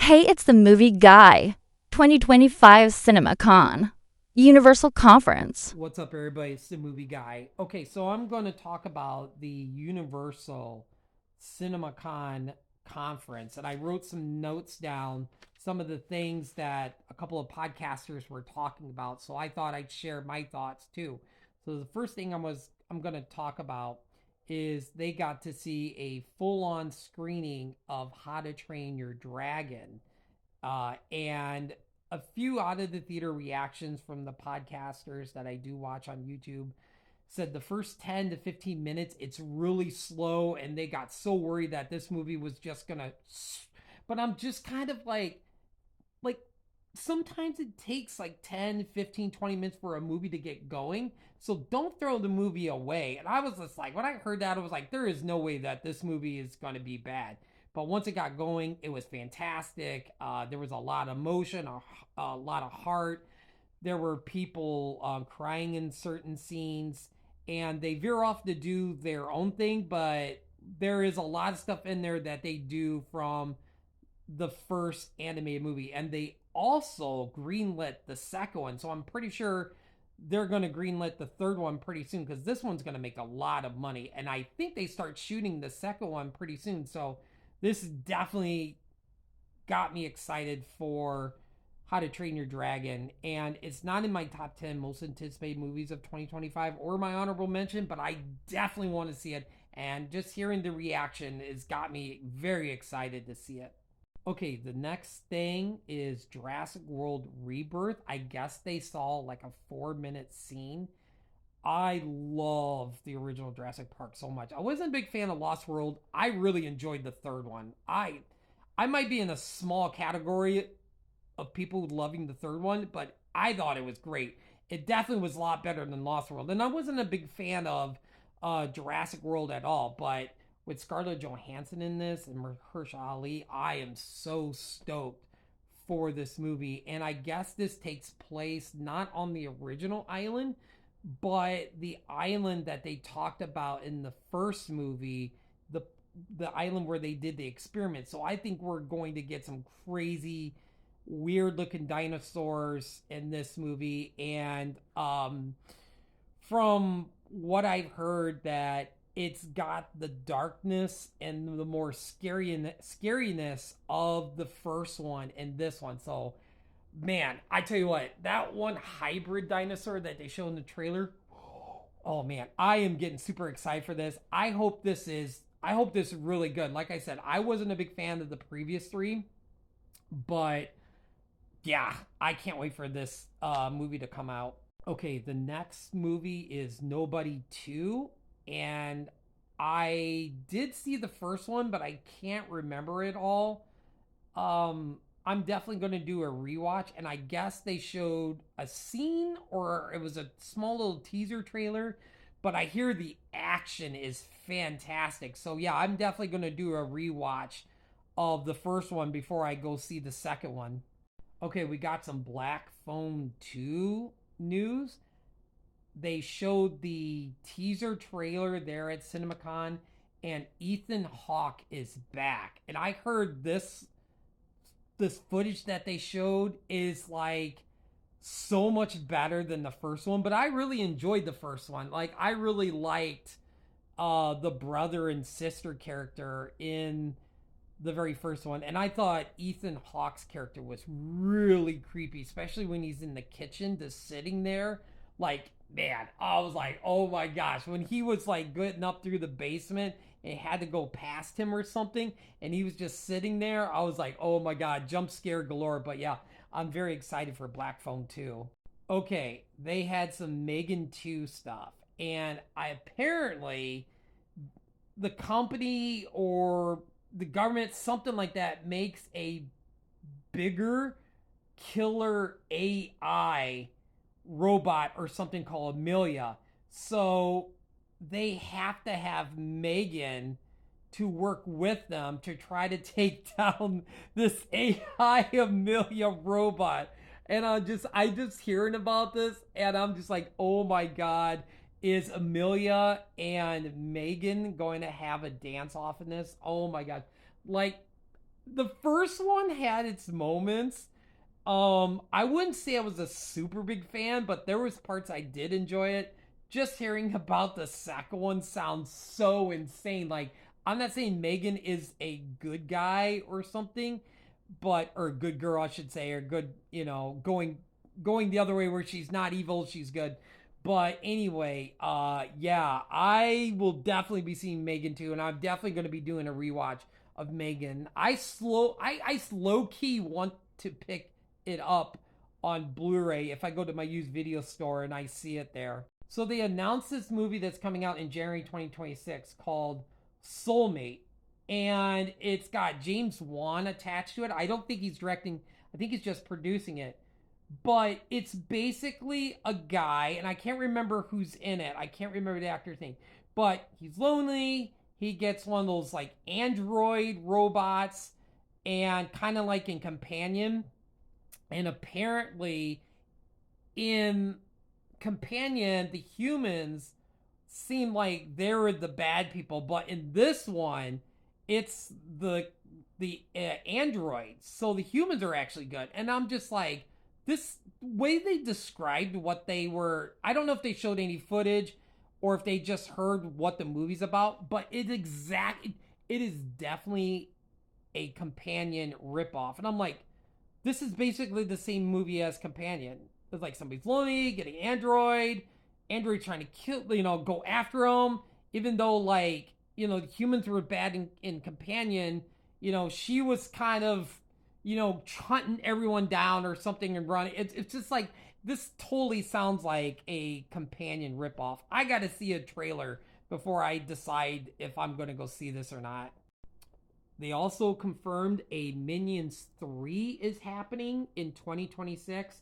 Hey, it's the movie guy. 2025 CinemaCon. Universal Conference. What's up, everybody? It's the movie guy. Okay, so I'm going to talk about the Universal CinemaCon conference, and I wrote some notes down, some of the things that a couple of podcasters were talking about. So I thought I'd share my thoughts too. So the first thing I'm going to talk about is they got to see a full-on screening of How to Train Your Dragon, and a few out of the theater reactions from the podcasters that I do watch on YouTube said the first 10 to 15 minutes it's really slow and they got so worried that this movie was just gonna, but I'm just kind of like sometimes it takes like 10, 15, 20 minutes for a movie to get going, so don't throw the movie away. And I was just like, when I heard that, I was like, there is no way that this movie is going to be bad. But once it got going, it was fantastic. There was a lot of emotion, a lot of heart. There were people crying in certain scenes, and they veer off to do their own thing, but there is a lot of stuff in there that they do from the first animated movie, and they also greenlit the second one. So I'm pretty sure they're going to greenlit the third one pretty soon because this one's going to make a lot of money. And I think they start shooting the second one pretty soon. So this definitely got me excited for How to Train Your Dragon. And it's not in my top 10 most anticipated movies of 2025 or my honorable mention, but I definitely want to see it. And just hearing the reaction has got me very excited to see it. Okay, the next thing is Jurassic World Rebirth. I guess they saw like a 4-minute scene. I love the original Jurassic Park so much. I wasn't a big fan of Lost World. I really enjoyed the third one. I might be in a small category of people loving the third one, but I thought it was great. It definitely was a lot better than Lost World. And I wasn't a big fan of Jurassic World at all, but with Scarlett Johansson in this and Mahershala Ali, I am so stoked for this movie. And I guess this takes place not on the original island, but the island that they talked about in the first movie, the the island where they did the experiment. So I think we're going to get some crazy weird looking dinosaurs in this movie. And from what I've heard, that it's got the darkness and the more scariness of the first one and this one. So man, I tell you what, that one hybrid dinosaur that they show in the trailer, oh man, I am getting super excited for this. I hope this is really good. Like I said, I wasn't a big fan of the previous three, but yeah, I can't wait for this movie to come out. Okay, the next movie is Nobody 2, and I did see the first one, but I can't remember it all. I'm definitely going to do a rewatch, and I guess they showed a scene or it was a small little teaser trailer, but I hear the action is fantastic. So yeah, I'm definitely going to do a rewatch of the first one before I go see the second one. Okay, we got some Black Phone 2 news. They showed the teaser trailer there at CinemaCon, and Ethan Hawke is back. And I heard this footage that they showed is like so much better than the first one, but I really enjoyed the first one. Like I really liked the brother and sister character in the very first one, and I thought Ethan Hawke's character was really creepy, especially when he's in the kitchen just sitting there. Like man, I was like, oh my gosh, when he was like getting up through the basement and had to go past him or something, and he was just sitting there, I was like, oh my god, jump scare galore. But yeah, I'm very excited for Black Phone 2. Okay, they had some Megan 2 stuff, and I apparently the company or the government, something like that, makes a bigger killer AI robot or something called Amelia. So they have to have Megan to work with them to try to take down this AI Amelia robot. And I just hearing about this, and I'm just like, oh my god, is Amelia and Megan going to have a dance off in this? Oh my god. Like The first one had its moments. I wouldn't say I was a super big fan, but there was parts I did enjoy it. Just hearing about the second one sounds so insane. Like, I'm not saying Megan is a good guy or something, but or a good girl, I should say, or good, going the other way where she's not evil, she's good. But anyway, yeah, I will definitely be seeing Megan too, and I'm definitely going to be doing a rewatch of Megan. I low key want to pick it up on Blu-ray if I go to my used video store and I see it there. So they announced this movie that's coming out in January 2026 called Soulmate, and it's got James Wan attached to it. I don't think he's directing. I think he's just producing it. But it's basically a guy, and I can't remember who's in it. I can't remember the actor's name. But he's lonely. He gets one of those like android robots, and kind of like in Companion. And apparently, in Companion, the humans seem like they're the bad people, but in this one, it's the androids. So the humans are actually good, and I'm just like, this way they described what they were. I don't know if they showed any footage or if they just heard what the movie's about, but it is definitely a Companion ripoff, and I'm like, this is basically the same movie as Companion. It's like somebody's lonely, getting android trying to kill, go after him. Even though like the humans were bad in Companion, she was kind of hunting everyone down or something and running. It's just like this totally sounds like a Companion ripoff. I got to see a trailer before I decide if I'm going to go see this or not. They also confirmed a Minions 3 is happening in 2026.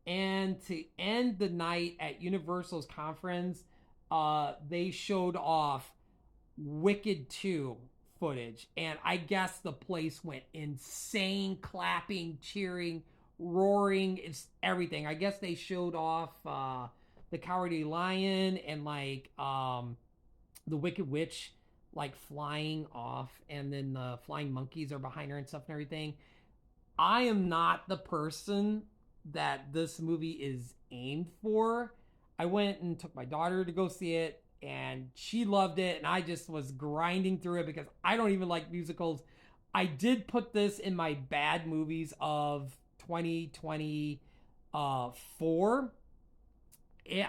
And to end the night at Universal's conference, they showed off Wicked 2 footage. And I guess the place went insane, clapping, cheering, roaring. It's everything. I guess they showed off the Cowardly Lion and like the Wicked Witch like flying off, and then the flying monkeys are behind her and stuff and everything. I am not the person that this movie is aimed for. I went and took my daughter to go see it, and she loved it, and I just was grinding through it because I don't even like musicals. I did put this in my bad movies of 2024.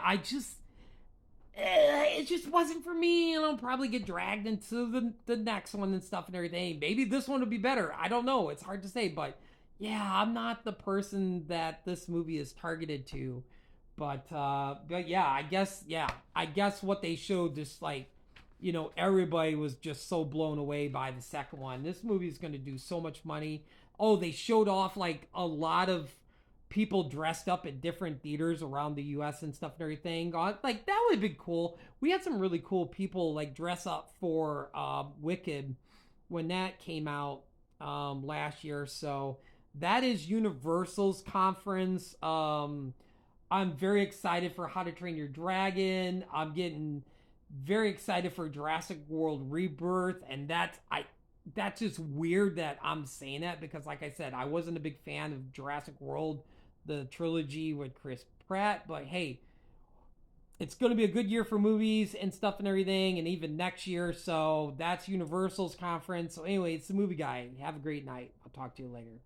I just it just wasn't for me, and I'll probably get dragged into the next one and stuff and everything. Maybe this one would be better. I don't know. It's hard to say, but yeah, I'm not the person that this movie is targeted to. But yeah, I guess what they showed just like everybody was just so blown away by the second one. This movie is going to do so much money. Oh, they showed off like a lot of people dressed up at different theaters around the US and stuff and everything. Like that would have been cool. We had some really cool people like dress up for Wicked when that came out last year. So that is Universal's conference. I'm very excited for How to Train Your Dragon. I'm getting very excited for Jurassic World Rebirth, and that's just weird that I'm saying that because, like I said, I wasn't a big fan of Jurassic World, the trilogy with Chris Pratt. But hey, it's going to be a good year for movies and stuff and everything, and even next year. So that's Universal's conference. So anyway, it's the movie guy. Have a great night. I'll talk to you later.